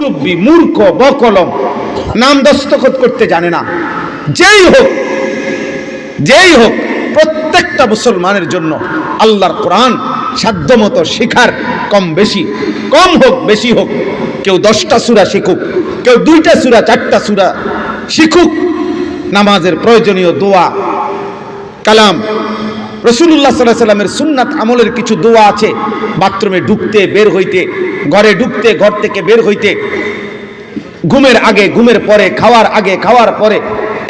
মুরব্বী, মূর্খ, বকলম, নাম দস্তখত করতে জানে না, যেই হোক প্রত্যেকটা মুসলমানের জন্য আল্লাহর কোরআন সাধ্যমতো শিখার, কম হোক বেশি হোক, কেউ 10টা সূরা শিখুক, কেউ 2টা সূরা 4টা সূরা শিখুক। নামাজের প্রয়োজনীয় দোয়া কালাম, রাসূলুল্লাহ সাল্লাল্লাহু আলাইহি ওয়াসাল্লামের সুন্নাত আমলের কিছু দোয়া আছে, বাথরুমে ঢুকতে, বের হইতে, ঘরে ঢুকতে, ঘর থেকে বের হইতে, ঘুমের আগে, ঘুমের পরে, খাওয়ার আগে, খাওয়ার পরে,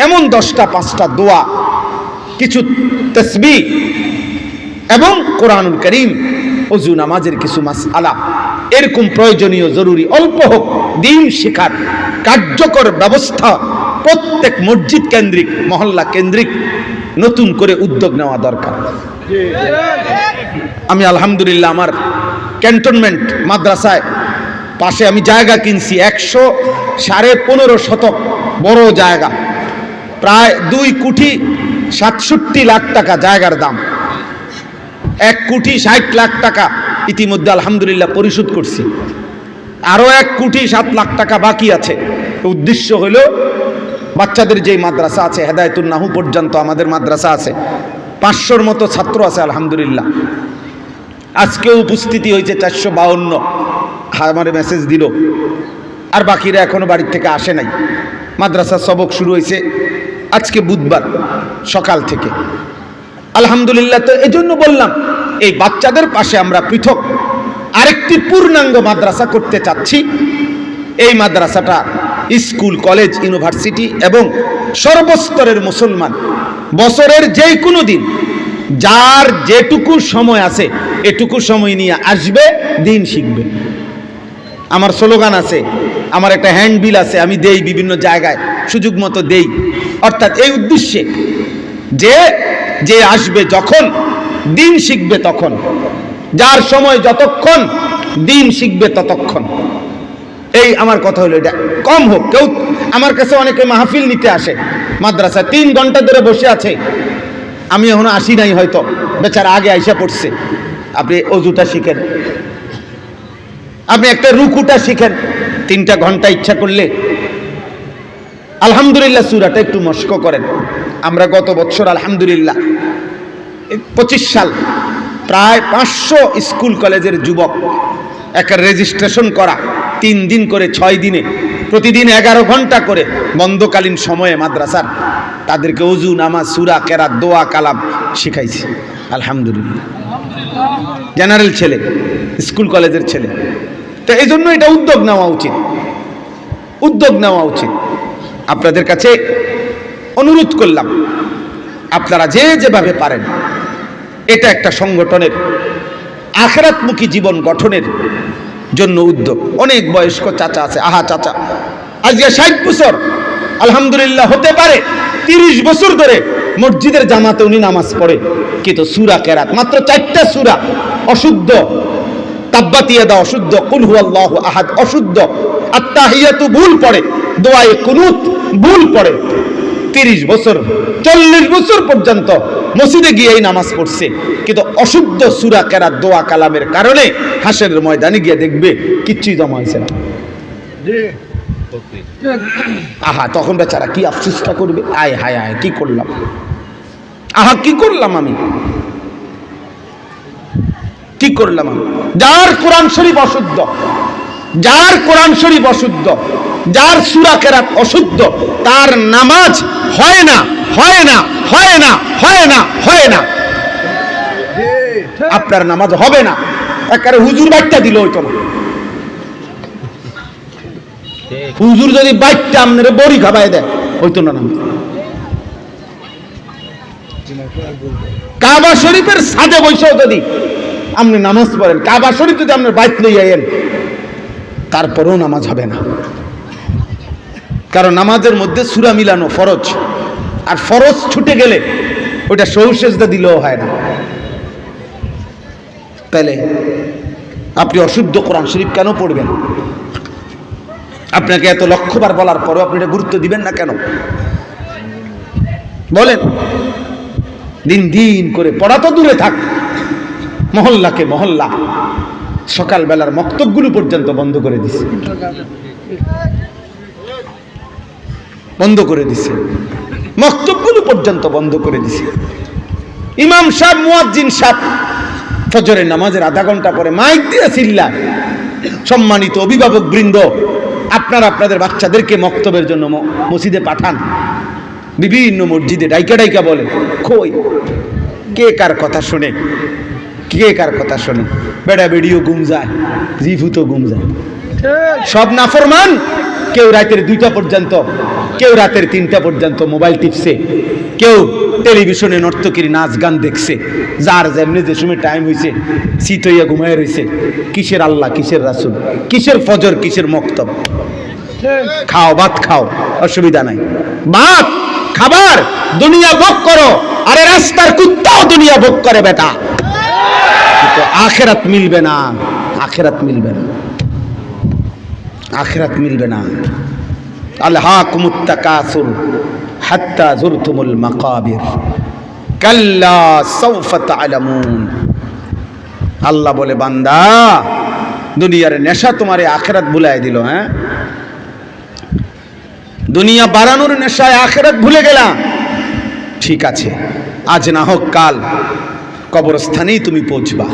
এমন 10টা 5টা দোয়া, কিছু তাসবিহ এবং কোরআনুল কারীম, ওযু নামাজের কিছু মাসআলা, এরকম প্রয়োজনীয় জরুরি অল্প হোক দ্বীন শেখার কার্যকর ব্যবস্থা প্রত্যেক মসজিদ কেন্দ্রিক, মহল্লা কেন্দ্রিক নতুন করে উদ্যোগ নেওয়া দরকার। আমি আলহামদুলিল্লাহ আমার ক্যান্টনমেন্ট মাদ্রাসায় পাশে আমি জায়গা কিনছি, 115 শতক বড় জায়গা, প্রায় 2 কোটি 67 লাখ টাকা জায়গার দাম, 1 কোটি 60 লাখ টাকা ইতিমধ্যে আলহামদুলিল্লাহ পরিশোধ করছি, আরো 1 কোটি 7 লাখ টাকা বাকি আছে। উদ্দেশ্য হলো বাচ্চাদের যেই মাদ্রাসা আছে, হেদায়েতুন নাহু পর্যন্ত আমাদের মাদ্রাসা আছে, 500-র মতো ছাত্র আছে আলহামদুলিল্লাহ। আজকেও উপস্থিতি হয়েছে 452, আমার মেসেজ দিল, আর বাকিরা এখনো বাড়ির থেকে আসে নাই। মাদ্রাসার সবক শুরু হয়েছে আজকে বুধবার সকাল থেকে আলহামদুলিল্লাহ। তো এই জন্য বললাম, এই বাচ্চাদের পাশে আমরা পৃথক আরেকটি পূর্ণাঙ্গ মাদ্রাসা করতে চাচ্ছি। এই মাদ্রাসাটা স্কুল, কলেজ, ইউনিভার্সিটি এবং সর্বস্তরের মুসলমান বছরের যে কোনো দিন যার যেটুকু সময় আছে এটুকু সময় নিয়ে আসবে, দিন শিখবে। আমার স্লোগান আছে, আমার একটা হ্যান্ডবিল আছে, আমি দেই বিভিন্ন জায়গায়, সুযোগ মতো দেই। অর্থাৎ এই উদ্দেশ্যে যে আসবে যখন, দিন শিখবে তখন, যার সময় যতক্ষণ, দিন শিখবে ততক্ষণ। এই আমার কথা হলো, এটা কম হোক। কেউ আমার কাছে অনেকে মাহফিল নিতে আসে, মাদ্রাসা 3 ঘন্টা ধরে বসে আছে, আমি এখনো আসি নাই, হয়তো বেচারা আগে আইসা পড়ছে। আপনি অজুটা শিখেন, আপনি একটা রুকুটা শিখেন, 3টা ঘন্টা ইচ্ছা করলে আলহামদুলিল্লাহ সূরাটা একটু মস্ক করেন। আমরা গত বছর আলহামদুলিল্লাহ 25 সাল প্রায় 500 স্কুল কলেজের যুবক একটা রেজিস্ট্রেশন করা, 3 দিন করে 6 দিনে প্রতিদিন 11 ঘন্টা করে বন্ধকালীন সময়ে মাদ্রাসার তাদেরকে ওযু, নামাজ, সূরা, কেরাত, দোয়া, কালাম শিখাইছি আলহামদুলিল্লাহ। জেনারেল ছেলে, স্কুল কলেজের ছেলে। তো এই জন্য এটা উদ্যোগ নেওয়া উচিত। আপনাদের কাছে অনুরোধ করলাম, আপনারা যেভাবে পারেন, এটা একটা সংগঠনের আখিরাতমুখী জীবন গঠনের জন্য উদ্যোগ। অনেক বয়স্ক চাচা আছে, চাচা আজকে 60 বছর আলহামদুলিল্লাহ, হতে পারে 30 বছর ধরে মসজিদের জামাতে উনি নামাজ পড়ে, কিন্তু সূরা কেরাত মাত্র 4টা সূরা অশুদ্ধ, তাব্বাত ইয়াদা অশুদ্ধ, কুল হুয়াল্লাহু আহাদ অশুদ্ধ, আত্তাহিয়াতু ভুল পড়ে, দোয়ায়ে কুনুত ভুল পড়ে। 30 বছর 40 বছর পর্যন্ত মসজিদে গিয়েই নামাজ পড়ছে, কিন্তু অশুদ্ধ সূরা, কেরাত, দোয়া, কালামের কারণে হাসরের ময়দানে গিয়ে দেখবে কিচ্ছুই জমা হয়েছে না। তখন বেচারা কি আফসোসটা করবে, আয় হায় হায় কি করলাম, কি করলাম আমি। যার কোরআন শরীফ অশুদ্ধ, যার সূরা কেরাত অশুদ্ধ, তার নামাজ হয় না। আপনার নামাজ হবে না। একেবারে হুজুর বাইটটা দিল হইতো না। হুজুর যদি বাইটটা আপনার বড়ি খাবাই দেয় হইতো না নামাজ। কাবা শরীফের ছাদে বসেও যদি আপনি নামাজ পড়েন, কাবা শরীফ যদি আপনার বাইত লইয়া আইন, তারপরেও নামাজ হবে না। কারণ নামাজের মধ্যে সূরা মিলানো ফরজ, আর ফরজ ছুটে গেলে ওইটা সহু সেজদা দিলেও হয় না। তাহলে আপনি অশুদ্ধ কোরআন শরীফ কেন পড়বেন? আপনাকে এত লক্ষবার বলার পরেও আপনি এটা গুরুত্ব দিবেন না কেন বলেন? দিন দিন করে পড়া তো দূরে থাক, মহল্লাকে মহল্লা, সকালবেলার মক্তবগুলো পর্যন্ত বন্ধ করে দিছে, বন্ধ করে দিছে, মক্তবগুলো পর্যন্ত বন্ধ করে দিছে। ইমাম সাহেব, মুয়াজ্জিন সাহেব ফজরের নামাজের আধা ঘন্টা পরে মাইক দিয়ে চিল্লায়, সম্মানিত অভিভাবক বৃন্দ, আপনারা আপনাদের বাচ্চাদেরকে মক্তবের জন্য মসজিদে পাঠান। বিভিন্ন মসজিদে ডাইকা ডাইকা বলে, কই কে কার কথা শুনে, কে কার কথা শুনে? বেড়া বেড়িও গুম যায়, জিভুতো গুম যায়, সব নাফরমান। কেউ রাতের 2টা পর্যন্ত, কেউ রাতের 3টা পর্যন্ত মোবাইল টিপছে, কেউ টেলিভিশনে নর্তকীর নাচ গান দেখছে, যার যেমনি যে সময় টাইম হয়েছে শীত হইয়া ঘুমায় রয়েছে। কিসের আল্লাহ, কিসের রাসূল, কিসের ফজর, কিসের মক্তব? খাও, ভাত খাও, অসুবিধা নাই, ভাত খাবার দুনিয়া ভোগ করো। আরে রাস্তার কুত্তাও দুনিয়া ভোগ করে বেটা, কিন্তু আখিরাত মিলবে না, আখিরাত মিলবে না, আখিরাত মিলবে না। আলহাকুমুত তাকাসুর হাত্তা যুরতুমুল মাকাবির কাল্লা সাউফা তা'লামুন। আল্লাহ বলে, বান্দা, দুনিয়ার নেশা তোমারে আখিরাত ভুলায় দিল। হ্যাঁ, দুনিয়া বাড়ানোর নেশায় আখিরাত ভুলে গেলাম। ঠিক আছে, আজ না হোক কাল কবরস্থানেই তুমি পৌঁছবা।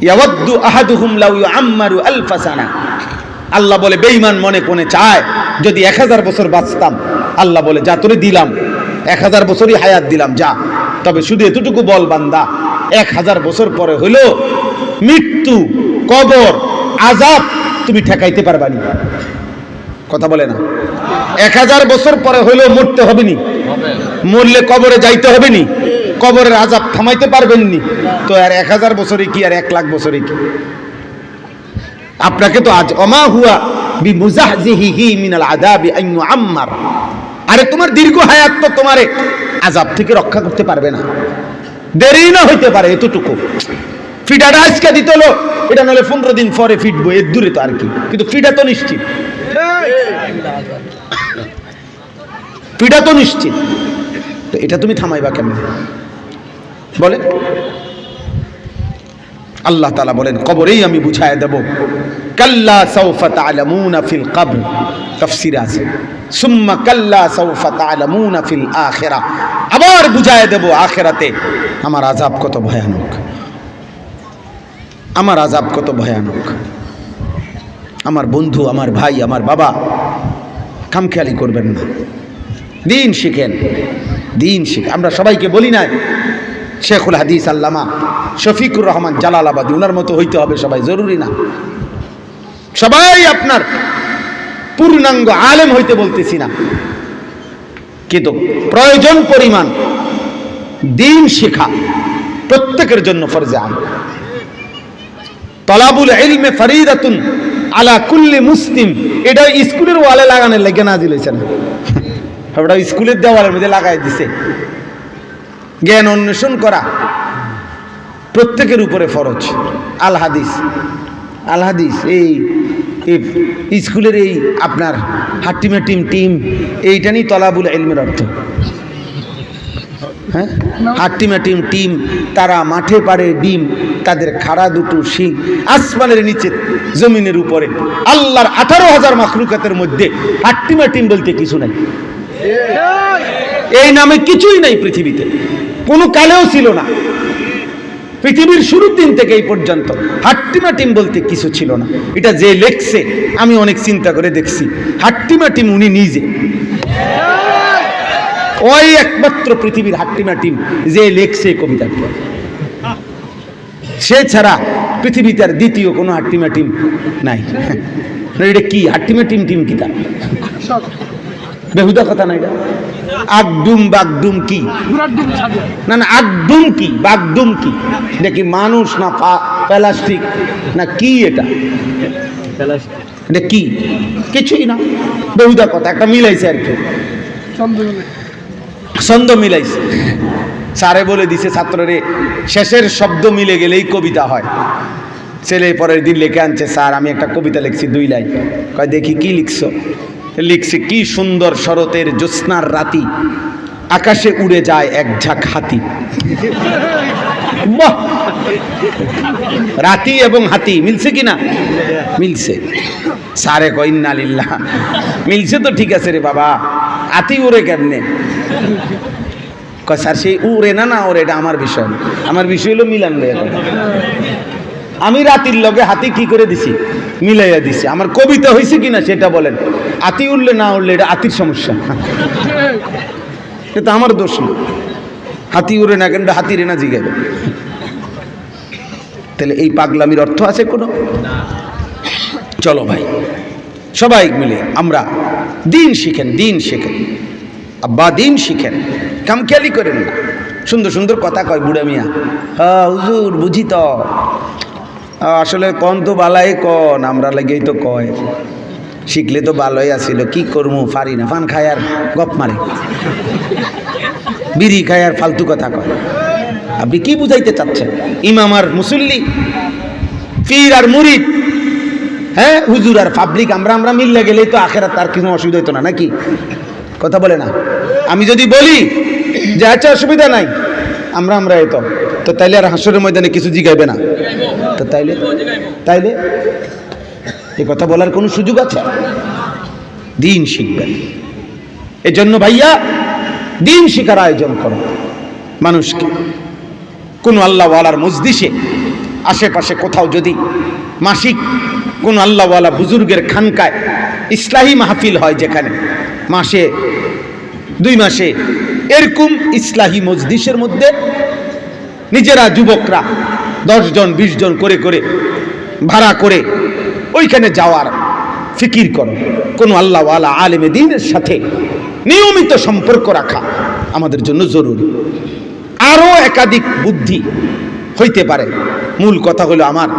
ইয়াওয়াদ্দু আহাদুহুম লাউ ইউআম্মারু আলফা সানা। আল্লাহ বলে, বেঈমান মনে কোনে চায় যদি 1000 বছর বাঁচতাম। আল্লাহ বলে, যা তোরে দিলাম 1000 বছরই হায়াত দিলাম, যা। তবে শুধু এতটুকু বল বান্দা, 1000 বছর পরে হইলো মৃত্যু, কবর, আযাব তুমি ঠেকাইতে পারবানি? কথা বলে না? 1000 বছর পরে হইলো মরতে হবে নি? মরলে কবরে যাইতে হবে নি? কবরের আযাব থামাইতে পারবেন নি? তো আর 1000 বছরে কি, আর 1 লাখ বছরে কি? আপনাকে তো আজ ওমা হুয়া বিমুজাহজিহি মিনাল আযাবি আন ইউআম্মার। আরে তোমার দীর্ঘ হায়াত তো তোমারে আযাব থেকে রক্ষা করতে পারবে না। দেরি না হইতে পারে এতটুকু। ফিডাটা আজকে দিতে হলো, এটা নলে 15 দিন পরে ফিটবো, এর দূরে তো আর কি, কিন্তু ফিডা তো নিশ্চিত, ফিডা তো নিশ্চিত। তো এটা তুমি থামাইবা কেমন বলে? আল্লাহ তাআলা বলেন, কবরেই আমি বুঝায় দেব। কাল্লা সাউফা তা'লামুনা ফিল কবর, তাফসীরে আছে সুম্মা কাল্লা সাউফা তা'লামুনা ফিল আখিরাহ। আবার বুঝায় দেব আখিরাতে আমার আযাব কত ভয়ানক, আমার আযাব কত ভয়ানক। আমার বন্ধু, আমার ভাই, আমার বাবা, খামখেয়ালি করবেন না, দিন শিখেন, দিন শিখেন। আমরা সবাইকে বলি না শেখুল হাদিস আল্লামা শফিকুর রহমান জালালাবাদী, ওনার মতো হইতে হবে সবাই, জরুরি না। সবাই আপনার পূর্ণাঙ্গ আলেম হইতে বলতেছি না, কিন্তু প্রয়োজন পরিমাণ দিন শেখা প্রত্যেকের জন্য ফরজে আইন। তলাবুল ইলমে ফরিদাতুন আলা কুল্লি মুসলিম। এটা স্কুলের ওয়ালে লাগানোর লাগে নাজিল হয়েছে না, ওটা স্কুলের দেওয়ালের মধ্যে লাগাই দিছে। জ্ঞান অন্বেষণ করা প্রত্যেকের উপরে ফরজ। আল হাদিস, আল হাদিস এই স্কুলের এই আপনার হাট্টিমা টিম এইটা নিয়ে তলাবুল ইলমের অর্থ। হ্যাঁ, হাট্টিমা টিম তারা মাঠে পাড়ে ডিম, তাদের খাড়া দুটো শিং, আসমানের নিচে জমিনের উপরে, আল্লাহর 18,000 মাখলুকাতের মধ্যে হাট্টিমা টিম বলতে কিছু নাই। এই নামে কিছুই নাই পৃথিবীতে, কোনো কালেও ছিল না। পৃথিবীর শুরুর দিন থেকে এই পর্যন্ত হাট্টিমা টিম বলতে কিছু ছিল না। এটা যে লেখছে, আমি অনেক চিন্তা করে দেখছি, হাট্টিমা টিম উনি নিজে, ওই একমাত্র পৃথিবীর হাট্টিমা টিম যে লেখছে কবিতাটি। সে ছাড়া পৃথিবীতে আর দ্বিতীয় কোনো হাট্টিমা টিম নাই। এটা কি হাট্টিমা টিম কিতা? বেহুদা কথা না এটা। আগডুম বাগডুম কি? না না, আগডুম কি বাগডুম কি? এটা কি মানুষ না প্লাস্টিক না কি? এটা এটা কি? কিছুই না, বেহুদা কথা। একটা মিলাইছে আর কি, ছন্দ মিলাইছে। স্যারে বলে দিছে ছাত্ররে, শেষের শব্দ মিলে গেলেই কবিতা হয়। ছেলে পরের দিন লিখে আনছে, স্যার আমি একটা কবিতা লিখছি 2 লাইন। কয় দেখি কি লিখছো? লিখছে, কি সুন্দর শরতের জ্যোৎস্নার রাতি, আকাশে উড়ে যায় এক ঝাঁক হাতি। বাহ, রাতি এবং হাতি মিলছে কিনা? মিলছে। সারে কয় ইন্না লিল্লাহ, মিলছে তো ঠিক আছে রে বাবা, হাতি উড়ে কেমনে? কয় স্যার সেই উড়ে না না ওরে, এটা আমার বিষয় না, আমার বিষয় হলো মিলান ভাই। আমি রাতির লগে হাতি কি করে দিছি? মিলাইয়া দিছি। আমার কবিতা হয়েছে কিনা সেটা বলেন। হাতি উঠলে না উঠলে এটা হাতির সমস্যা, এটা আমার দোষ না। হাতি উড়ে না কেন, হাতিরে না জিগাবে। তাহলে এই পাগলামির অর্থ আছে কোনো? চলো ভাই সবাই মিলে আমরা দিন শিখেন, দিন শিখেন আব্বা, দিন শিখেন, কামখেয়ালি করেন না। সুন্দর সুন্দর কথা কয় বুড়া মিয়া, হ্যাঁ হুজুর বুঝি তো, আসলে কন তো বালাই কন, আমরা লাগেই তো কয়, শিখলে তো ভালোই আসিল, কি করবো পারি না, পান খায় আর গপ মারে, বিড়ি খায় আর ফালতু কথা কয়। আপনি কি বুঝাইতে চাচ্ছেন? ইমাম আর মুসল্লি, পীর আর মুরিদ, হ্যাঁ হুজুর আর পাবলিক, আমরা আমরা মিললে গেলেই তো আখেরাত তার কিছু অসুবিধা হতো না নাকি? কথা বলে না? আমি যদি বলি যে আচ্ছা অসুবিধা নাই, আমরা আমরা এতো, তো তাইলে আর হাসরের ময়দানে কিছু জিগাইবে না, তো তাইলে তাইলে এই কথা বলার কোনো সুযোগ আছে? দিন শিখবেন। এজন্য ভাইয়া দিন শিখার আয়োজন করো মানুষকে। কোন আল্লাহওয়ালার মজলিসে আশেপাশে কোথাও যদি মাসিক কোন আল্লাহওয়ালা বুজুর্গের খানকায় ইসলাহি মাহফিল হয়, যেখানে মাসে 2 মাসে এরকম ইসলাহি মজলিসের মধ্যে নিজেরা যুবকরা 10 জন 20 জন করে করে ভাড়া করে ওইখানে যাওয়ার ফিকির করো। কোন আল্লাহওয়ালা আলেমে দ্বীনের সাথে নিয়মিত সম্পর্ক রাখা আমাদের জন্য জরুরি। আরো একাধিক বুদ্ধি হইতে পারে, মূল কথা হলো আমার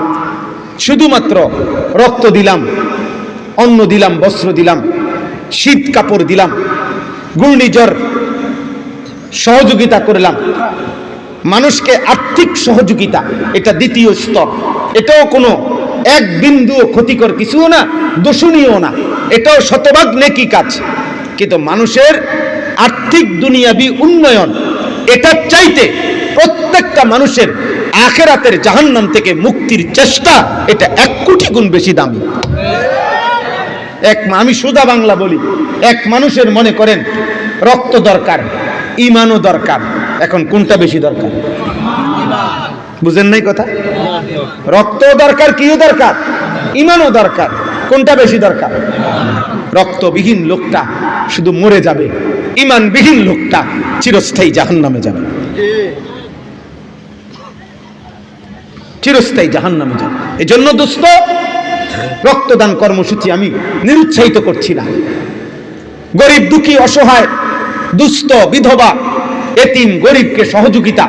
শুধুমাত্র রক্ত দিলাম, অন্ন দিলাম, বস্ত্র দিলাম, শীত কাপড় দিলাম, ঘূর্ণিঝড় সহযোগিতা করলাম, মানুষকে আর্থিক সহযোগিতা, এটা দ্বিতীয় স্তর। এটাও কোনো এক বিন্দু ক্ষতিকর কিছুও না, দোষণীয় না, এটাও শতভাগ নেকি কাজ। কিন্তু মানুষের আর্থিক দুনিয়াবি উন্নয়ন, এটার চাইতে প্রত্যেকটা মানুষের আখিরাতের জাহান্নাম থেকে মুক্তির চেষ্টা, এটা 1 কোটি গুণ বেশি দামি। আমি সোজা বাংলা বলি, এক মানুষের মনে করেন রক্ত দরকার, ইমানও দরকার, এখন কোনটা বেশি দরকার? বুঝেন নাই কথা? রক্তও দরকার, কিও দরকার, ইমানও দরকার, কোনটা বেশি দরকার? রক্তবিহীন লোকটা শুধু মরে যাবে, ইমানবিহীন লোকটা চিরস্থায়ী জাহান্নামে যাবে, চিরস্থায়ী জাহান্নামে যাবে। এজন্য দোস্ত, রক্তদান কর্মসূচি আমি নিরুৎসাহিত করছি না। গরিব দুঃখী অসহায় দুস্থ বিধবা এতিম গরিবকে সহযোগিতা,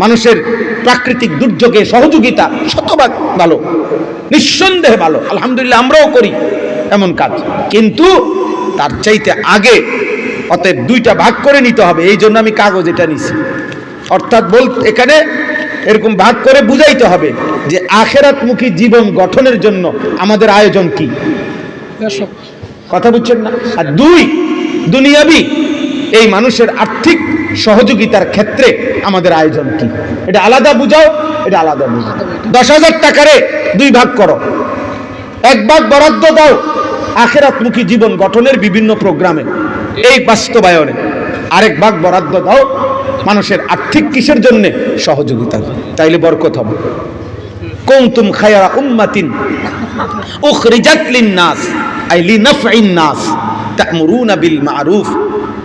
মানুষের প্রাকৃতিক দুর্যোগে সহযোগিতা শতভাগ ভালো, নিঃসন্দেহে ভালো, আলহামদুলিল্লাহ আমরাও করি এমন কাজ। কিন্তু তার চাইতে আগে অতএব 2টা ভাগ করে নিতে হবে। এই জন্য আমি কাগজ এটা নিছি, অর্থাৎ এখানে এরকম ভাগ করে বুঝাইতে হবে যে আখিরাতমুখী জীবন গঠনের জন্য আমাদের আয়োজন কি, কথা বুঝছেন না? আর 2 দুনিয়াবি এই মানুষের আর্থিক সহযোগিতার ক্ষেত্রে আমাদের আয়োজন কি, এটা আলাদা বুঝাও, এটা আলাদা বুঝাও। 10,000 টাকারে 2 ভাগ করো, 1 ভাগ বরাদ্দ দাও আখিরাতমুখী জীবন গঠনের বিভিন্ন প্রোগ্রামে, এই বাস্তবায়নে, আরেক ভাগ বরাদ্দ দাও মানুষের আর্থিক কিসের জন্য? সহযোগিতা। তাইলে বরকত হবে। কুনতুম খায়রা উম্মাতিন উখরিজাত লিন-নাস আই লিনাফঈন নাস তা'মুরুনা বিল মা'রুফ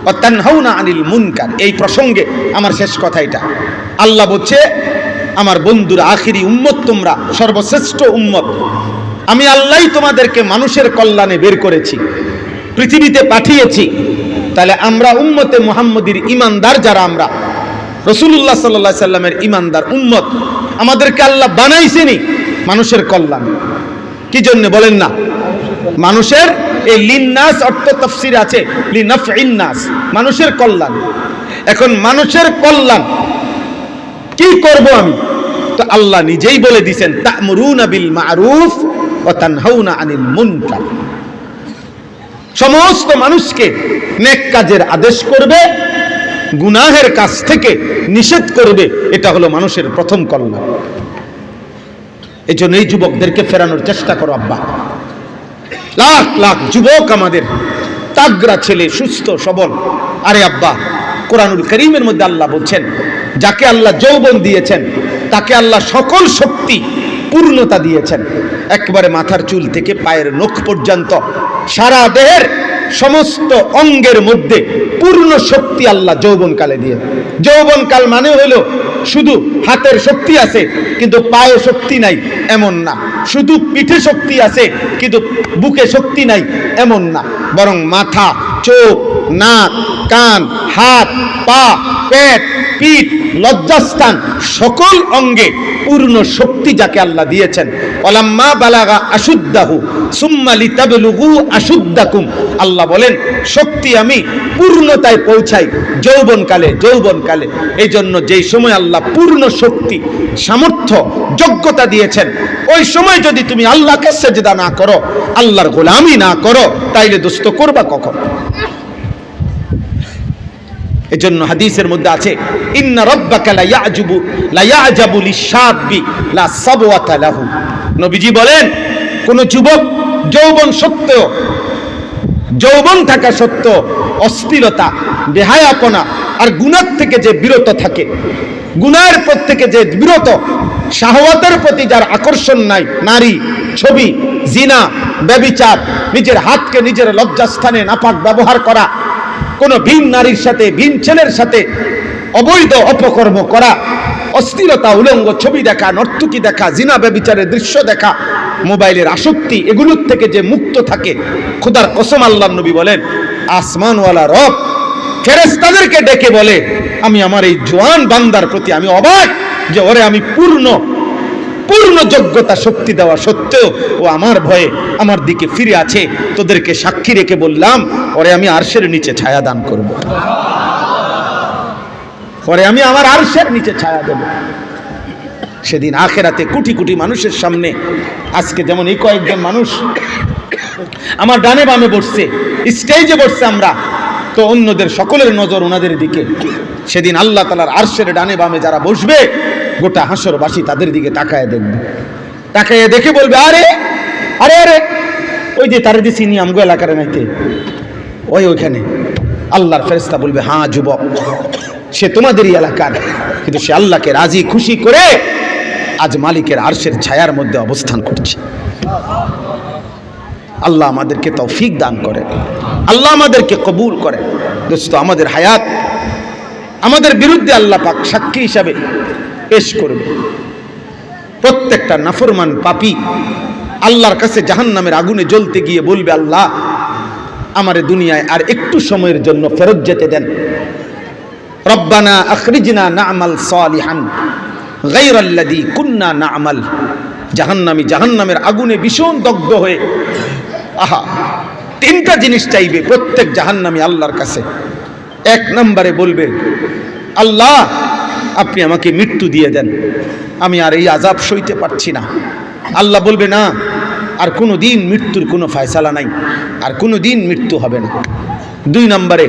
ওয়া তানহাউনা আনিল মুনকার। এই প্রসঙ্গে আমার শেষ কথা এটা। আল্লাহ বলছে, আমার বন্ধুরা, আখিরি উম্মত তোমরা, সর্বশ্রেষ্ঠ উম্মত, আমি আল্লাহই তোমাদেরকে মানুষের কল্যাণে বের করেছি, পৃথিবীতে পাঠিয়েছি। তাহলে আমরা উম্মতে মুহাম্মদীর ঈমানদার যারা, আমরা রাসূলুল্লাহ সাল্লাল্লাহু আলাইহি সাল্লামের ঈমানদার উম্মত, আমাদেরকে আল্লাহ বানাইছেনই মানুষের কল্যাণ। কি জন্য বলেন না? মানুষের এই লিন্নাস অর্থ তাফসীর আছে লিনাফঈন নাস, মানুষের কল্যাণ। এখন মানুষের কল্যাণ কি করব আমি? তো আল্লাহ নিজেই বলে দিয়েছেন, তা'মুরুনা বিল মা'রুফ ওয়া তানহাউনা আনিল মুনকার। সমস্ত মানুষকে নেক কাজের আদেশ করবে গুনাহের কাছ থেকে নিষেধ করবে, এটা হলো মানুষের প্রথম কল্যাণ। এই জন্য এই যুবকদেরকে ফেরানোর চেষ্টা করো আব্বা। লাখ লাখ যুবক আমাদের তাগড়া ছেলে, সুস্থ সবল। আরে আব্বা, কোরআনুল কারীমের মধ্যে আল্লাহ বলছেন, যাকে আল্লাহ যৌবন দিয়েছেন তাকে আল্লাহ সকল শক্তি পূর্ণতা দিয়েছেন। একবারে মাথার চুল থেকে পায়ের নখ পর্যন্ত সারা দেহের সমস্ত অঙ্গের মধ্যে পূর্ণ শক্তি আল্লাহ যৌবনকালে দিয়ে। যৌবনকাল মানে হলো শুধু হাতের শক্তি আছে কিন্তু পায়ে শক্তি নাই এমন না, শুধু পিঠে শক্তি আছে কিন্তু বুকে শক্তি নাই এমন না, বরং মাথা, চোখ, নাক, কান, হাত, পা, পেট, পিঠ, লজ্জাস্থান সকল অঙ্গে পূর্ণ শক্তি যাকে আল্লাহ দিয়েছেন। ওয়ালাম্মা বালাগা আশুদ্দাহু সুম্মা লিতাবলুগু আশুদ্দাকুম, আল্লাহ বলেন শক্তি আমি পূর্ণতায় পৌঁছাই যৌবনকালে। যৌবনকালে এই জন্য যেই সময় আল্লাহ পূর্ণ শক্তি, সামর্থ্য, যোগ্যতা দিয়েছেন, ওই সময় যদি তুমি আল্লাহকে সেজদা না করো, আল্লাহর গোলামি না করো, তাইলে দোস্ত করবা কখন? এজন্য হাদিসের মধ্যে আছে, ইন্না রাব্বাকা লা ইয়াজাবু লিশাবি লা সাবওয়াতা লাহু। নবীজি বলেন, কোন যুবক যৌবন সত্ত্বেও, যৌবন থাকা সত্ত্বেও অস্থিরতা, বেহায়াপনা আর গুনাহ থেকে যে বিরত থাকে, গুনাহের পথ থেকে যে বিরত, শাহওয়াতের প্রতি যার আকর্ষণ নাই, নারী, ছবি, জিনা, ব্যভিচার, নিজের হাতকে নিজের লজ্জাস্থানে নাপাক ব্যবহার করা, কোন ভিন নারীর সাথে, ভিন ছেলের সাথে অবৈধ অপকর্ম করা, অস্থিরতা, উলঙ্গ ছবি দেখা, নর্তকী দেখা, জিনা ব্যভিচারের দৃশ্য দেখা, মোবাইলের আসক্তি, এগুলোর থেকে যে মুক্ত থাকে, খোদার কসম আল্লাহর নবী বলেন, আসমানওয়ালা রব ফেরেশতাদেরকে ডেকে বলে, আমি আমার এই জওয়ান বান্দার প্রতি আমি অবাক যে ওরে আমি পূর্ণ যোগ্যতা শক্তি দেওয়া সত্ত্বেও ও আমার ভয়ে আমার দিকে ফিরে আছে। তোদেরকে সাক্ষী রেখে বললাম, ওরে আমি আরশের নিচে ছায়া দান করব, ওরে আমি আমার আরশের নিচে ছায়া দেব। সেদিন আখেরাতে কোটি কোটি মানুষের সামনে, আজকে যেমন এই কয়েকজন মানুষ আমার ডানে বামে বসছে, স্টেজে বসছে আমরা, তো অন্যদের সকলের নজর ওনাদের দিকে। সেদিন আল্লাহ তাআলার আরশের ডানে বামে যারা বসবে, গোটা হাসরবাসী তাদের দিকে তাকায় দেখবে, তাকায় দেখে বলবে, আরে আরে আরে ওই যে তার দিছি নি আমগো এলাকার নাইতে ওইখানে। আল্লাহর ফেরেশতা বলবে, হ্যাঁ যুবক, সে তোমাদেরই এলাকার, কিন্তু সে আল্লাহকে রাজি খুশি করে আজ মালিকের আরশের ছায়ার মধ্যে অবস্থান করছে। আল্লাহ আমাদেরকে তৌফিক দান করে, আল্লাহ আমাদেরকে কবুল করে। দোস্ত, আমাদের হায়াত আমাদের বিরুদ্ধে আল্লাহ পাক সাক্ষী হিসাবে পেশ করবে। প্রত্যেকটা নাফরমান পাপী আল্লাহর কাছে জাহান্নামের আগুনে জ্বলতে গিয়ে বলবে, আল্লাহ আমারে দুনিয়ায় আর একটু সময়ের জন্য ফেরত যেতে দেন। রব্বানা আখরিজনা না'মাল সালিহান গায়রাল্লাযী কুন্না না'মাল। জাহান্নামী জাহান্নামের আগুনে ভীষণ দগ্ধ হয়ে আহা তিনটা জিনিস চাইবে প্রত্যেক জাহান্নামী আল্লাহর কাছে। এক নম্বরে বলবে, আল্লাহ আপনি আমাকে মৃত্যু দিয়ে দেন, আমি আর এই আযাব সইতে পারছি না। আল্লাহ বলবে, না, আর কোনো দিন মৃত্যুর কোনো ফয়সালা নাই, আর কোনো দিন মৃত্যু হবে না। দুই নম্বরে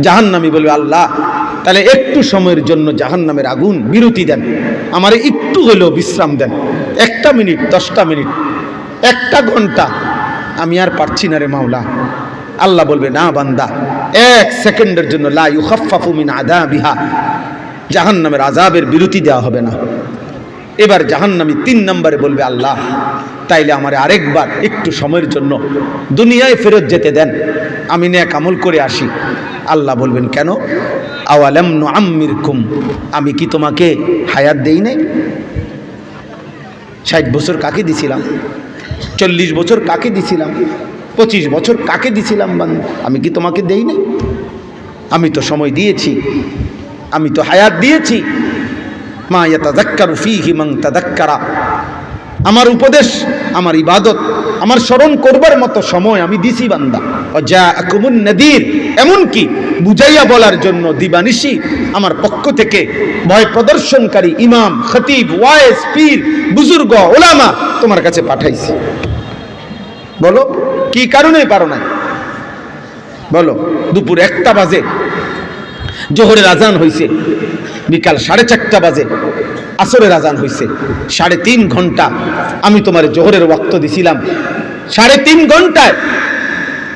জাহান্নামী বলবে, আল্লাহ তাহলে একটু সময়ের জন্য জাহান্নামের আগুন বিরতি দেন, আমারে একটু হলেও বিশ্রাম দেন, 1 মিনিট, 10 মিনিট, 1 ঘন্টা, আমি আর পারছি না রে মাওলা। আল্লাহ বলবে, না বান্দা, 1 সেকেন্ডের জন্য লা ইউখাফফাফু মিন আযাবিহা, জাহান্নামের আযাবের বিরতি দেওয়া হবে না। এবার জাহান্নামী 3 নম্বরে বলবে, আল্লাহ তাইলে আমারে আরেকবার একটু সময়ের জন্য দুনিয়ায় ফেরত যেতে দেন, আমি নেক আমল করে আসি। আল্লাহ বলবেন, কেন? আওয়ালাম নুআম্মিরকুম, আমি কি তোমাকে হায়াত দেই নাই? 60 বছর কাকে দিছিলাম? 40 বছর কাকে দিছিলাম? 25 বছর কাকে দিছিলাম? বান্দা, আমি কি তোমাকে দেই নাই? আমি তো সময় দিয়েছি, আমি তো হায়াত দিয়েছি। মা ইয়াতাযাক্কারু ফীহি মান তাযাক্কারা, আমার উপদেশ, আমার ইবাদত, আমার স্মরণ করবার মতো সময় আমি দিছি বান্দা। ওয়াজাআকুমুন নাযীর, এমনকি বুঝাইয়া বলার জন্য দিবানিশি আমার পক্ষ থেকে ভয় প্রদর্শনকারী ইমাম, খতিব, ওয়াইজ, পীর, বুজুর্গ, ওলামা তোমার কাছে পাঠাইছি। বলো কি কারণে পারো না? বলো। দুপুর 1টা বাজে জোহরের আজান হইছে বিকাল 4:30 বাজে, আসরের আজান হইছে 3.5 ঘন্টা। আমি তোমার জোহরের ওয়াক্ত দিছিলাম, 3.5 ঘন্টায়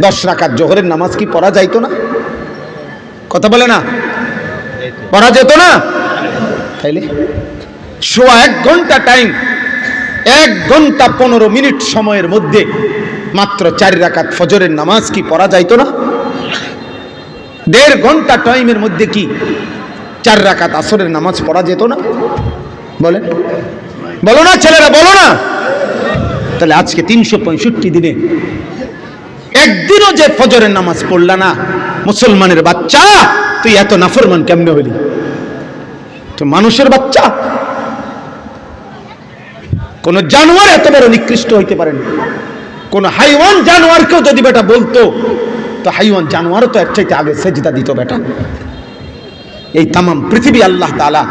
10 রাকাত জোহরের নামাজ কি পড়া যাইতো না? কথা বলে না, পড়া যেত না? তাইলে 1 ঘন্টা টাইম, 1 ঘন্টা 15 মিনিট সময়ের মধ্যে মাত্র 4 রাকাত ফজরের নামাজ কি পড়া যাইতো না? 1.5 ঘন্টা টাইমের মধ্যে কি 4 রাকাত আসরের নামাজ পড়া যেত না? বলে, বলো না ছেলেরা, বলো না। তাহলে আজকে 365 দিনে একদিনও যে ফজরের নামাজ পড়লা না, মুসলমানের বাচ্চা তুই এত নাফরমান কেমনে হলি? তো মানুষের বাচ্চা, কোন জানোয়ার এত বড় নিকৃষ্ট হইতে পারে না। কোন হাইওয়ান জানোয়ারকেও যদি বেটা বলতো, তো হাইওয়ান জানোয়ারও তো এর চাইতে আগে সেজদা দিত বেটা। এই তামাম পৃথিবী আল্লাহ তাআলা,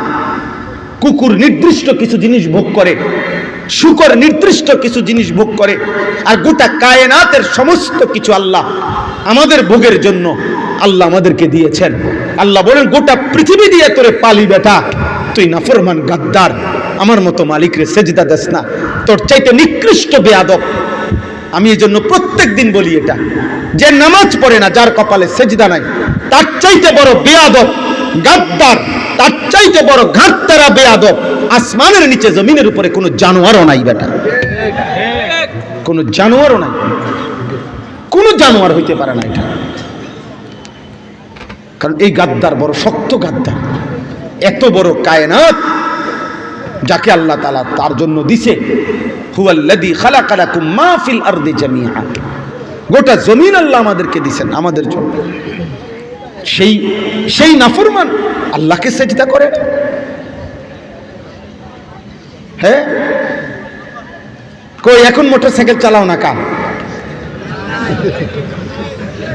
কুকুর নির্দিষ্ট কিছু জিনিস ভোগ করে, শুকর নির্দিষ্ট কিছু জিনিস ভোগ করে, আর গোটা কায়নাতের সমস্ত কিছু আল্লাহ আমাদের ভোগের জন্য আল্লাহ আমাদেরকে দিয়েছেন। আল্লাহ বলেন, গোটা পৃথিবী দিয়ে তোরে পালি বেটা, তুই নাফরমান গাদ্দার, আমার মতো মালিকরে সেজদা দেস না, তোর চাইতে নিকৃষ্ট বেয়াদব। আমি এই জন্য প্রত্যেক দিন বলি, এটা যে নামাজ পড়ে না, যার কপালে সেজদা নাই, তার চাইতে বড় বেয়াদব, গাদ্দার, তার চাইতে বড় ঘাটতারা বেয়াদব আসমানের নিচে জমিনের উপরে কোনো জানোয়ারও নাই বেটা, কোনো জানোয়ারও নাই, কোনো জানোয়ার হইতে পারে না এটা। কারণ এই গাদ্দার বড় শক্ত গাদ্দার। এত বড় কায়নাত যাকে আল্লাহ তাআলা তার জন্য দিছে, হুয়াল্লাযী খালাকা লাকুম মা ফিল আরদি জামিআ, গোটা জমিন আল্লাহ আমাদেরকে দিবেন আমাদের জন্য। সেই নাফরমান আল্লাহকে সেজদা করে না। হ্যাঁ, কই এখন মোটরসাইকেল চালাও না কা?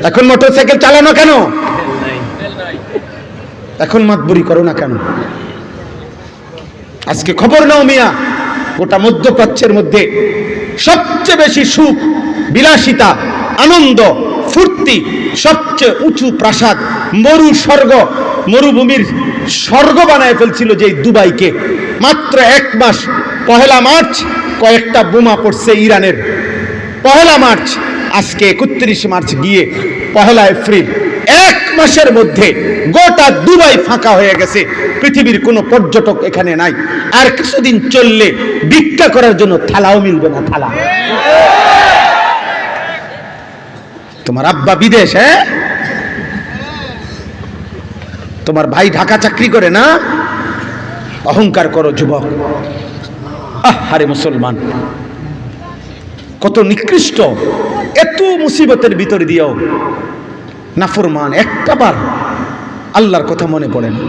এখন মোটরসাইকেল চালানো কেন? এখন মাতবরি করো না কেন? আজকে খবর নাও মিয়া, গোটা মধ্যপ্রাচ্যের মধ্যে সবচেয়ে বেশি সুখ, বিলাসিতা, আনন্দ, ফুর্তি, সবচেয়ে উঁচু প্রাসাদ, স্বর্গ, মরুভূমির স্বর্গ বানায় ফেলছিল যে দুবাইকে। মাত্র 1 মাস, 1 মার্চ কয়েকটা বোমা পড়ছে ইরানের, 1 মার্চ, আজকে 31 মার্চ গিয়ে 1 এপ্রিল, 1 মাসের মধ্যে গোটা দুবাই ফাঁকা হয়ে গেছে। পৃথিবীর কোনো পর্যটক এখানে নাই। আর কিছুদিন চললে ভিক্ষা করার জন্য থালাও মিলবে না, থালা। তোমার আব্বা বিদেশ, হ্যাঁ, তোমার ভাই ঢাকা চাকরি করে না, অহংকার করো যুবক। আরে মুসলমান কত নিকৃষ্ট, এত মুসিবতের ভিতর দিয়েও নাফরমান একটাবার আল্লাহর কথা মনে পড়ে না।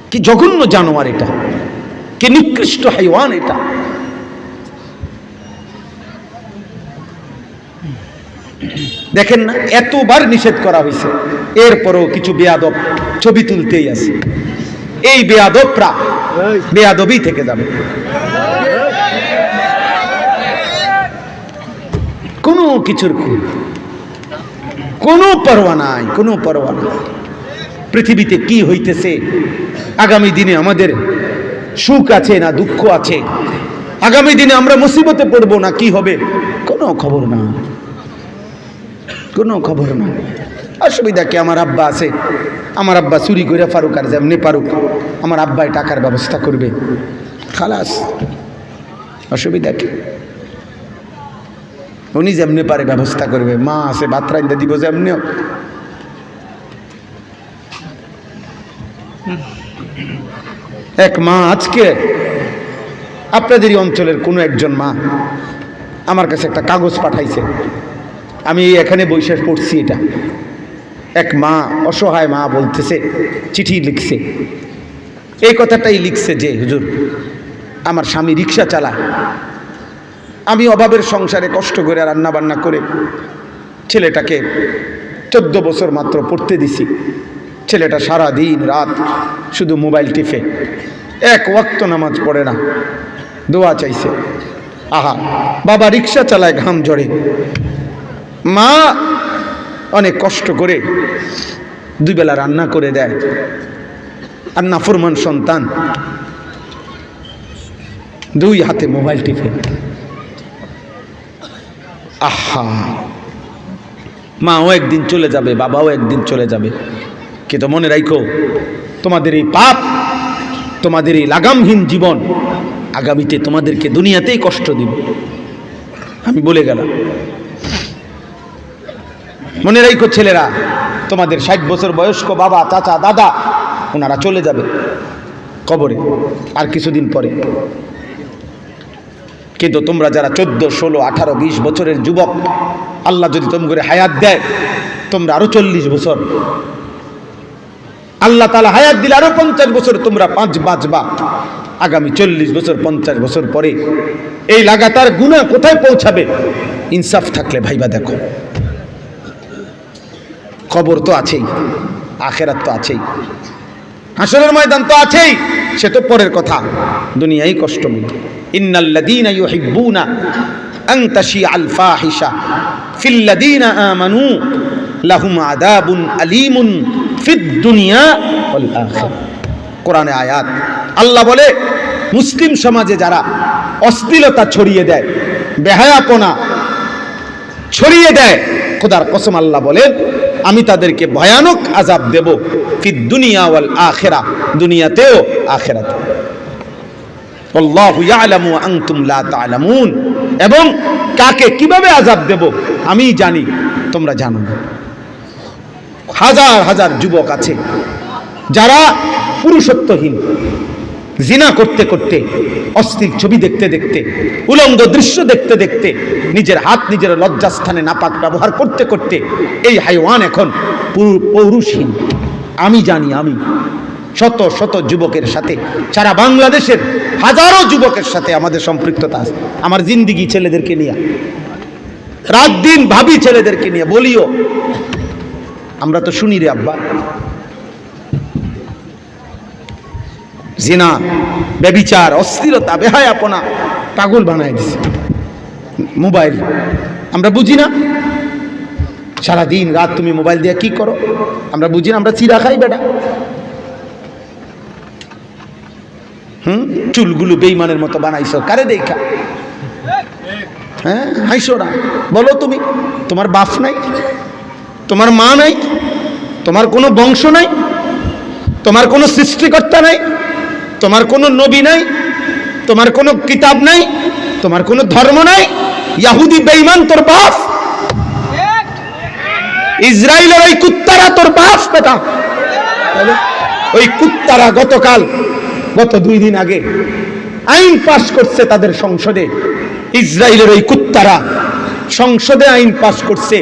কি জঘন্য জানোয়ার এটা, কি নিকৃষ্ট হাইওয়ান এটা। দেখেন না, এতবার নিষেধ করা হয়েছে, এরপরও কিছু বেয়াদব ছবি তুলতেই আছে। এই বেয়াদবরা বেয়াদবই থেকে যাবে, কোনো কিছুর কোনো পরোয়া নাই, কোনো পরোয়া নাই। পৃথিবীতে কি হইতেছে, আগামী দিনে আমাদের সুখ আছে না দুঃখ আছে, আগামী দিনে আমরা মুসিবতে পড়বো না কি হবে, কোনো খবর না, কোনো খবর না। অসুবিধা কি? আমার আব্বা আছে, আমার আব্বা চুরি করে পারুক আর যেমনি পারুক, আমার আব্বাই টাকার ব্যবস্থা করবে, খালাস। অসুবিধা কি? উনি যেমনি পারে ব্যবস্থা করবে, মা আছে ভাত রাইন্দা দিব যেমনিও। এক মা আজকে আপনাদেরই অঞ্চলের কোনো একজন মা আমার কাছে একটা কাগজ পাঠাইছে, আমি এখানে বৈশাখ পড়ছি। এটা এক মা, অসহায় মা বলতেছে, চিঠি লিখছে, এই কথাটাই লিখছে যে হুজুর আমার স্বামী রিক্সা চালায়, আমি অভাবের সংসারে কষ্ট করে রান্না বান্না করে ছেলেটাকে 14 বছর মাত্র পড়তে দিছি। ছেলেটা সারা দিন রাত শুধু মোবাইল টিপে, 1 ওয়াক্ত নামাজ পড়ে না, দোয়া চাইছে। আহা, বাবা রিক্সা চালায়, ঘাম ঝরে, মা অনেক কষ্ট করে দুই বেলা রান্না করে দেয়, আর নাফরমান সন্তান দুই হাতে মোবাইল টিপে। আহা, মাও একদিন চলে যাবে, বাবাও একদিন চলে যাবে, কিন্তু মনে রাখো তোমাদের এই পাপ, তোমাদের এই লাগামহীন জীবন আগামীতে তোমাদেরকে দুনিয়াতেই কষ্ট দিবে। আমি বলে গেলাম, মনে রাখো ছেলেরা, তোমাদের 60 বছর বয়স্ক বাবা, চাচা, দাদা, ওনারা চলে যাবে কবরে আর কিছুদিন পরে। কিন্তু তোমরা যারা 14, 16, 18, 20 বছরের যুবক, আল্লাহ যদি তোমাকে হায়াত দেয়, তোমরা আরো 40 বছর, আল্লাহ তাআলা হায়াত দিলে আরো 50 বছর তোমরা বাঁচবা। আগামী 40 বছর, 50 বছর পরে এই লাগাতার গুনাহ কোথায় পৌঁছাবে? ইনসাফ থাকলে ভাইবা দেখো, কবর তো আছেই, আখেরাত তো আছেই, হাসরের ময়দান তো আছেই, সে তো পরের কথা, দুনিয়াই কষ্ট মিলে। ইন্নাল্লাযীনা ইউহিব্বুনা আন তাশিআল ফাহিশা ফিল্লাযীনা আমানু লাহুম আযাবুন আলীমুন ফিদ দুনিয়া ওয়াল আখিরাহ। কোরআনে আয়াত, আল্লাহ বলে মুসলিম সমাজে যারা অশ্লীলতা ছড়িয়ে দেয়, বেহায়াপনা ছড়িয়ে দেয়, খোদার কসম আল্লাহ বলেন আমি তাদেরকে ভয়ানক আযাব দেব, ফিদ দুনিয়া ওয়াল আখিরাহ, দুনিয়াতেও আখিরাতেও। আল্লাহু ইয়ালামু ওয়া আনতুম লা তা'লামুন, এবং কাকে কিভাবে আযাব দেব আমি জানি, তোমরা জানো না। হাজার হাজার যুবক আছে যারা পুরুষত্বহীন, জিনা করতে করতে, অশ্লীল ছবি দেখতে দেখতে, উলঙ্গ দৃশ্য দেখতে দেখতে, নিজের হাত নিজের লজ্জাস্থানে নাপাক ব্যবহার করতে করতে এই হাইওয়ান এখন পৌরুষহীন। আমি জানি, আমি শত শত যুবকের সাথে, সারা বাংলাদেশের হাজারো যুবকের সাথে আমাদের সম্পৃক্ততা আছে। আমার জিন্দিগি ছেলেদেরকে নিয়ে, রাত দিন ভাবি ছেলেদেরকে নিয়ে, বলিও আমরা তো শুনি রে আব্বা, জিনা, ব্যভিচার, অশ্লীলতা, বেহায়াপনা পাগল বানায় দিছে মোবাইল। আমরা বুঝি না, সারাদিন রাত তুমি মোবাইল দিয়ে কি করো আমরা বুঝি না। আমরা চিরা খাই বেটা, চুলগুলো বেইমানের মতো বানাইছো কারে দেখা? হ্যাঁ, হাইসো না, বলো তুমি, তোমার বাপ নাই, তোমার মা নাই, তোমার কোনো বংশ নাই, তোমার কোনো সৃষ্টিকর্তা নাই, তোমার কোনো নবী নাই, তোমার কোনো কিতাব নাই, তোমার কোনো ধর্ম নাই। ইহুদি বেঈমান তোর বাপ, ইসরায়েলের ওই কুত্তারা তোর বাপ বেটা। ওই কুত্তারা গত 2 দিন আগে আইন পাশ করছে তাদের সংসদে। ইসরায়েলের ওই কুত্তারা সংসদে আইন পাশ করছে,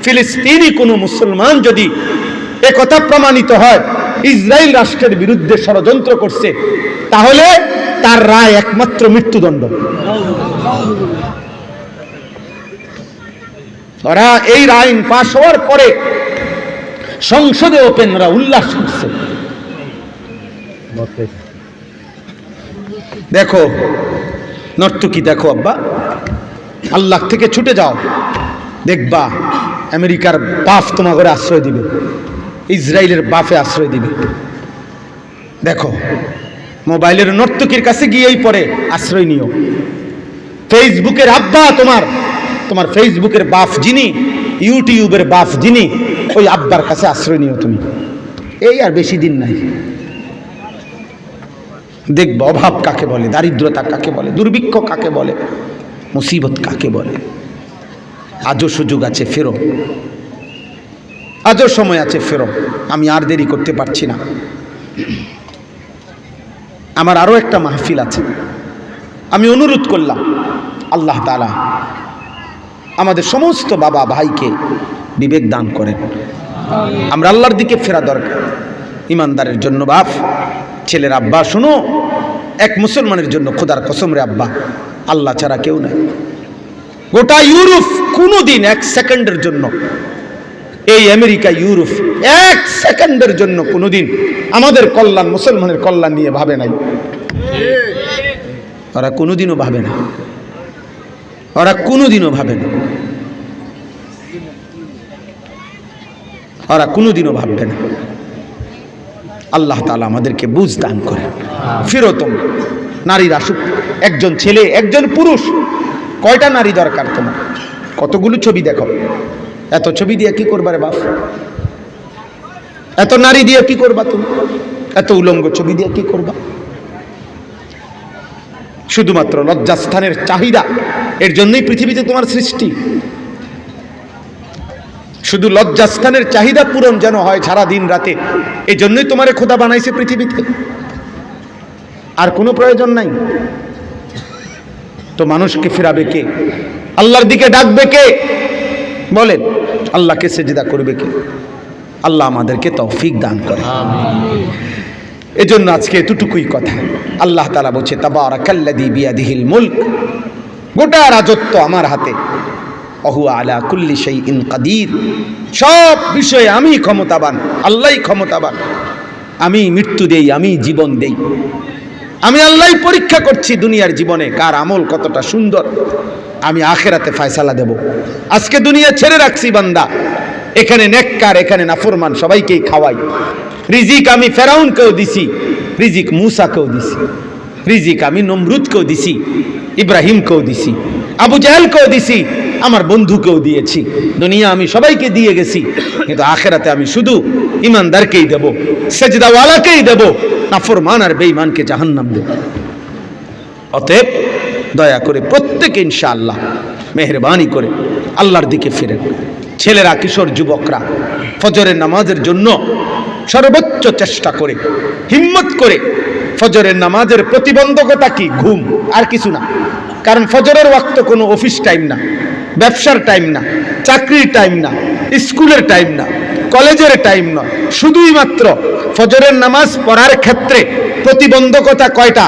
ফিলিস্তিনি কোনো মুসলমান যদি একথা প্রমাণিত হয় ইসরায়েল রাষ্ট্রের বিরুদ্ধে ষড়যন্ত্র করছে, তাহলে তার রায় একমাত্র মৃত্যুদণ্ড। ওরা এই আইন পাশ হওয়ার পরে সংসদে ওপেনরা উল্লাস করছে। দেখো নর্তকী, দেখো আব্বা, আল্লাহ থেকে ছুটে যাও, দেখবা আমেরিকার বাপ তোমার ঘরে আশ্রয় দিবে, ইসরায়েলের বাপে আশ্রয় দিবে। দেখো মোবাইলের নর্তকীর কাছে গিয়েই পরে আশ্রয় নিও। ফেসবুকের আব্বা, তোমার ফেসবুকের বাপ যিনি, ইউটিউবের বাপ যিনি, ওই আব্বার কাছে আশ্রয় নিও তুমি। এই আর বেশি দিন নাই, দেখব অভাব কাকে বলে, দারিদ্রতা কাকে বলে, দুর্ভিক্ষ কাকে বলে, মুসিবত কাকে বলে। আজও সুযোগ আছে, ফেরো, আজও সময় আছে, ফেরো। আমি আর দেরি করতে পারছি না, আমার আরো একটা মাহফিল আছে। আমি অনুরোধ করলাম আল্লাহ তাআলা আমাদের সমস্ত বাবা ভাইকে বিবেক দান করেন। আমরা আল্লাহর দিকে ফেরা দরকার। ইমানদারের জন্য বাপ, ছেলের আব্বা, শুনো, এক মুসলমানের জন্য খোদার কসম রে আব্বা, আল্লাহ ছাড়া কেউ নাই। গোটা ইউরোপ কোনোদিন 1 সেকেন্ডের জন্য, এই আমেরিকা, ইউরোপ 1 সেকেন্ডের জন্য কোনোদিন আমাদের কল্যাণ, মুসলমানের কল্যাণ নিয়ে ভাবে নাই। ওরা কোনোদিনও ভাবে না, ওরা কোনোদিনও ভাবে না। ওরা কোনোদিনও ভাববে না। আল্লাহ তাআলা আমাদেরকে বুঝ দান করে। ফিরতম নারীর আসুক, একজন ছেলে একজন পুরুষ, কয়টা নারী দরকার তোমার? কতগুলো ছবি দেখো, এত ছবি দিয়ে কি করবা রে বাপ? এত নারী দিয়ে কি করবা তুমি? এত উলঙ্গ ছবি দিয়ে কি করবা? শুধুমাত্র লজ্জাস্থানের চাহিদা, এর জন্যই পৃথিবীতে তোমার সৃষ্টি। শুধু লজ্জাস্থানের চাহিদা পূরণ যেন হয় সারা দিন রাতে, এই জন্যই তোমারে খোদা বানাইছে পৃথিবীতে, আর কোনো প্রয়োজন নাই। তো মানুষকে ফিরাবে কে? আল্লাহর দিকে ডাকবে কে? বলেন, আল্লাহকে সেজদা করবে কে? আল্লাহ আমাদেরকে তৌফিক দান করে। এজন্য আজকে এতটুকুই কথা। আল্লাহ তাআলা বলছে, তাবারাকাল্লাযী বিয়াদিহিল মুলক, গোটা রাজত্ব আমার হাতে, ওহুয়া আলা কুল্লি শাইইন কাদির, সব বিষয়ে আমি ক্ষমতাবান, আল্লাহই ক্ষমতাবান। আমি মৃত্যু দেই, আমি জীবন দেই, আমি আল্লাহই পরীক্ষা করছি দুনিয়ার জীবনে কার আমল কতটা সুন্দর। আমি আখিরাতে ফয়সালা দেব। আজকে দুনিয়া ছেড়ে রাখছি বান্দা, এখানে নেককার এখানে নাফরমান সবাইকেই খাওয়াই। রিজিক আমি ফেরাউনকেও দিছি, রিজিক মূসাকেও দিছি, রিজিক আমি নমরুদকেও দিছি, ইব্রাহিমকেও দিছি, আবু জাহেলকেও দিছি, আমার বন্ধুকেও দিয়েছি। দুনিয়া আমি সবাইকে দিয়ে গেছি, কিন্তু আখিরাতে আমি শুধু ইমানদারকেই দেব, সেজদাওয়ালাকেই দেব, নাফরমান আর বেঈমানকে জাহান্নাম দেব। অতএব দয়া করে প্রত্যেকে ইনশাআল্লাহ মেহেরবানি করে আল্লাহর দিকে ফিরেন। ছেলেরা, কিশোর, যুবকরা ফজরের নামাজের জন্য সর্বোচ্চ চেষ্টা করে, হিম্মত করে। ফজরের নামাজের প্রতিবন্ধকতা কি? ঘুম, আর কিছু না। কারণ ফজরের ওয়াক্ত কোনো অফিস টাইম না, ব্যবসার টাইম না, চাকরির টাইম না, স্কুলের টাইম না, কলেজের টাইম নয়। শুধুই মাত্র ফজরের নামাজ পড়ার ক্ষেত্রে প্রতিবন্ধকতা কয়টা?